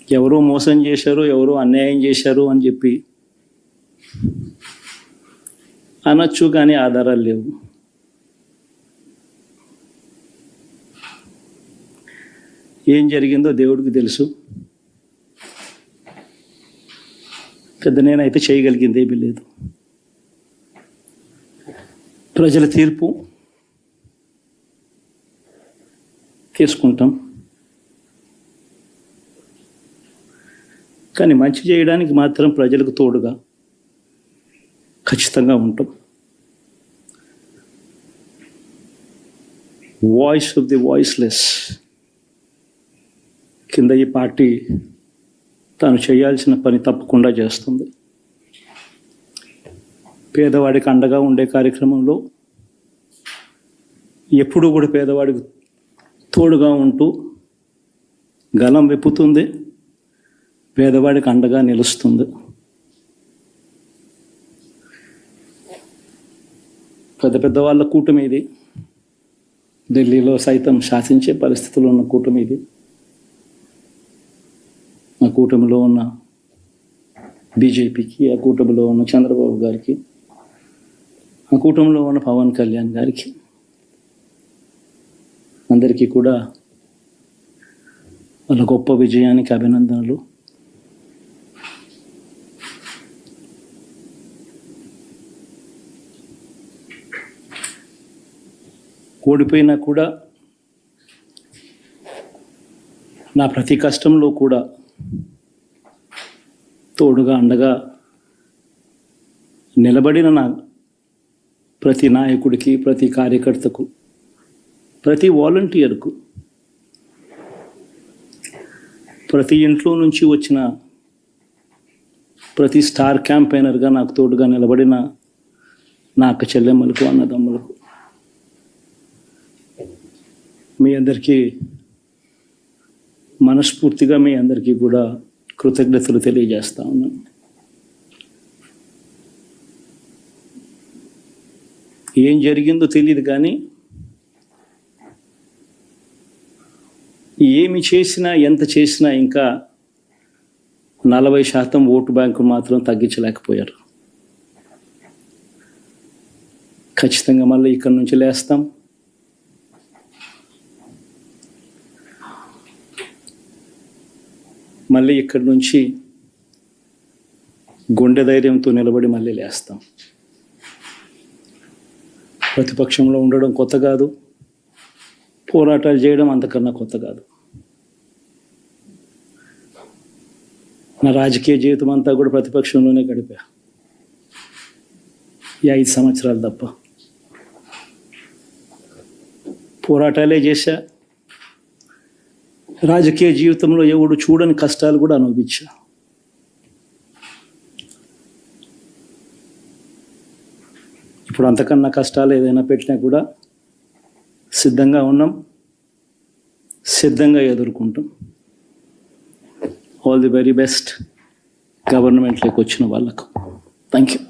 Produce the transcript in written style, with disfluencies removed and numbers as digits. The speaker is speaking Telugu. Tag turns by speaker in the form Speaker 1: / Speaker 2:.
Speaker 1: ఎవరో మోసం చేశారు, ఎవరో అన్యాయం చేశారు అని చెప్పి అనొచ్చు, కానీ ఆధారాలు లేవు. ఏం జరిగిందో దేవుడికి తెలుసు. పెద్ద నేనైతే చేయగలిగింది ఏమీ లేదు. ప్రజల తీర్పు తీసుకుంటాం, కానీ మంచి చేయడానికి మాత్రం ప్రజలకు తోడుగా ఖచ్చితంగా ఉంటాం. వాయిస్ ఆఫ్ ది వాయిస్లెస్ కింద ఈ పార్టీ తాను చేయాల్సిన పని తప్పకుండా చేస్తుంది. పేదవాడికి అండగా ఉండే కార్యక్రమంలో ఎప్పుడూ కూడా పేదవాడికి తోడుగా ఉంటూ గలం విప్పుతుంది, పేదవాడికి అండగా నిలుస్తుంది. పెద్ద పెద్ద వాళ్ళ కూటమి ఇది, ఢిల్లీలో సైతం శాసించే పరిస్థితుల్లో ఉన్న కూటమి ఇది. ఆ కూటమిలో ఉన్న బీజేపీకి, ఆ కూటమిలో ఉన్న చంద్రబాబు గారికి, ఆ కూటమిలో ఉన్న పవన్ కళ్యాణ్ గారికి, అందరికీ కూడా వాళ్ళ గొప్ప విజయానికి అభినందనలు. ఓడిపోయినా కూడా నా ప్రతి కష్టంలో కూడా తోడుగా అండగా నిలబడిన నా ప్రతి నాయకుడికి, ప్రతి కార్యకర్తకు, ప్రతి వాలంటీర్కు, ప్రతి ఇంట్లో నుంచి వచ్చిన ప్రతి స్టార్ క్యాంపెయినర్గా నాకు తోడుగా నిలబడిన నా అక్క చెల్లెమ్మలకు, అన్నదమ్ములకు, మీ అందరికీ మనస్ఫూర్తిగా మీ అందరికీ కూడా కృతజ్ఞతలు తెలియజేస్తా ఉన్నాను. ఏం జరిగిందో తెలియదు, కానీ ఏమి చేసినా, ఎంత చేసినా ఇంకా 40% ఓటు బ్యాంకు మాత్రం తగ్గించలేకపోయారు. ఖచ్చితంగా మళ్ళీ ఇక్కడి నుంచి లేస్తాం. మళ్ళీ ఇక్కడి నుంచి గుండె ధైర్యంతో నిలబడి మళ్ళీ లేస్తాం. ప్రతిపక్షంలో ఉండడం కొత్త కాదు, పోరాటాలు చేయడం అంతకన్నా కొత్త కాదు. నా రాజకీయ జీవితం అంతా కూడా ప్రతిపక్షంలోనే గడిపా, ఈ 5 సంవత్సరాలు తప్ప. పోరాటాలే చేశా. రాజకీయ జీవితంలో ఎవడు చూడని కష్టాలు కూడా అనుభవించా. ఇప్పుడు అంతకన్నా కష్టాలు ఏదైనా పెట్టినా కూడా సిద్ధంగా ఉన్నాం, సిద్ధంగా ఎదుర్కొంటాం. ఆల్ ది వెరీ బెస్ట్ గవర్నమెంట్లోకి వచ్చిన వాళ్ళకు. Thank you.